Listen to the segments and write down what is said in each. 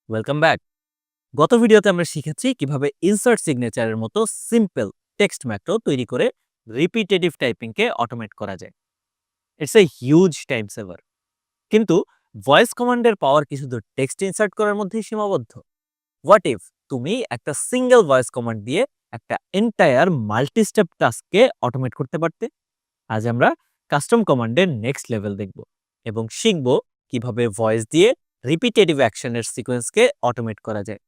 Welcome back. গত ভিডিওতে আমরা শিখেছি কিভাবে ইনসার্ট সিগনেচারের মতো সিম্পল টেক্সট ম্যাক্রো তৈরি করে রিপিটেটিভ টাইপিংকে অটোমেট করা যায়। ইটস এ হিউজ টাইম সেভার। কিন্তু ভয়েস কমান্ডের পাওয়ার কি শুধু টেক্সট ইনসার্ট করার মধ্যেই সীমাবদ্ধ? হোয়াট ইফ তুমি একটা সিঙ্গেল ভয়েস কমান্ড দিয়ে একটা এন্টায়ার মাল্টি স্টেপ টাস্ককে অটোমেট করতে পারতে? আজ আমরা কাস্টম কমান্ডের নেক্সট লেভেল দেখব এবং শিখব কিভাবে ভয়েস দিয়ে রিপিটেটিভ অ্যাকশনের সিকোয়েন্সকে অটোমেট করা যায়।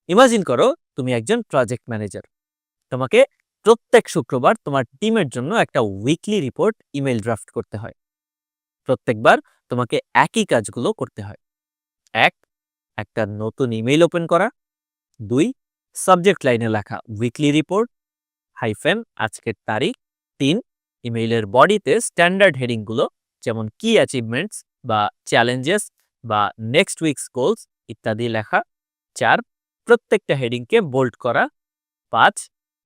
ইমাজিন করো তুমি একজন প্রজেক্ট ম্যানেজার। তোমাকে প্রত্যেক শুক্রবার তোমার টিমের জন্য একটা উইকলি রিপোর্ট ইমেল ড্রাফট করতে হয়। প্রত্যেকবার তোমাকে একই কাজগুলো করতে হয়। এক, একটা নতুন ইমেইল ওপেন করা। দুই, সাবজেক্ট লাইনে লেখা উইকলি রিপোর্ট হাইফেন আজকের তারিখ। তিন, ইমেইলের বডিতে স্ট্যান্ডার্ড হেডিংগুলো যেমন কি অ্যাচিভমেন্টস বা চ্যালেঞ্জেস বা নেক্সট উইকস গোলস ইত্যাদি লেখা। চার, প্রত্যেকটা হেডিংকে বোল্ড করা। পাঁচ,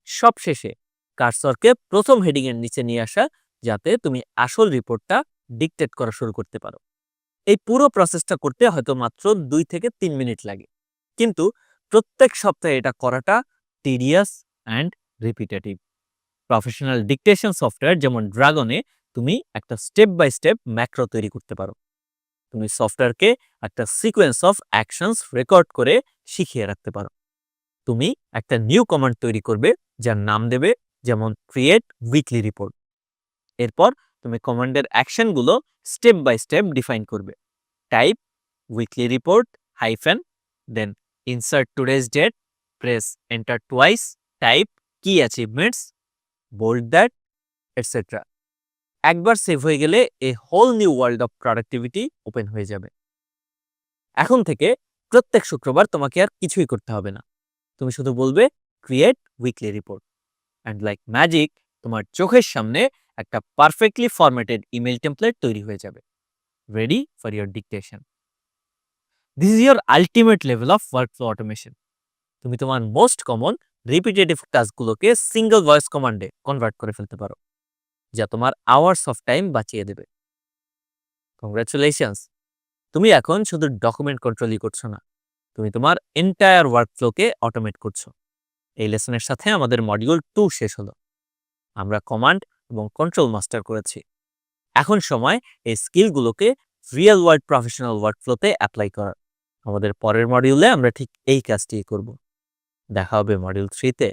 সবশেষে কার্সরকে প্রথম হেডিংয়ের নিচে নিয়ে আসা যাতে তুমি আসল রিপোর্টটা ডিকটেট করা শুরু করতে পারো। এই পুরো প্রসেসটা করতে হয়তো মাত্র 2 থেকে 3 মিনিট লাগে, কিন্তু প্রত্যেক সপ্তাহে এটা করাটা tedious and repetitive. Professional dictation software যেমন ড্রাগনে তুমি একটা স্টেপ বাই স্টেপ ম্যাক্রো তৈরি করতে পারো। তুমি সফটওয়্যারকে একটা সিকোয়েন্স অফ অ্যাকশনস রেকর্ড করে শিখিয়ে রাখতে পারো। তুমি একটা নিউ কমান্ড তৈরি করবে যার নাম দেবে যেমন ক্রিয়েট উইকলি রিপোর্ট। এরপর তুমি কমান্ডের অ্যাকশনগুলো স্টেপ বাই স্টেপ ডিফাইন করবে। Type weekly report hyphen, then insert today's date, press enter twice, type key achievements, bold that, etcetera. একবার সেভ হয়ে গেলে a whole new world of productivity open হয়ে যাবে। এখন থেকে প্রত্যেক শুক্রবার তোমাকে আর কিছুই করতে হবে না। তুমি শুধু বলবে create weekly report, and like magic তোমার চোখের সামনে একটা পারফেক্টলি ফরম্যাটেড ইমেল টেমপ্লেট তৈরি হয়ে যাবে, ready for your dictation. This is your ultimate level of workflow automation. তুমি তোমার মোস্ট কমন রিপিটেটিভ টাস্কগুলোকে সিঙ্গেল ভয়েস কমান্ডে কনভার্ট করে ফেলতে পারো, যা তোমার আওয়ার্স অফ টাইম বাঁচিয়ে দেবে। কংগ্রাচুলেশনস, তুমি এখন শুধু ডকুমেন্ট কন্ট্রোলই করছো না, তুমি তোমার এন্টায়ার ওয়ার্কফ্লোকে অটোমেট করছো। এই লেসনের সাথে আমাদের মডিউল 2 শেষ হলো। আমরা কমান্ড এবং কন্ট্রোল মাস্টার করেছি। এখন সময় এই স্কিলগুলোকে রিয়েল ওয়ার্ল্ড প্রফেশনাল ওয়ার্কফ্লোতে অ্যাপ্লাই করার। আমাদের পরের মডিউলে আমরা ঠিক এই কাজটিই করব। দেখা হবে মডিউল 3 তে।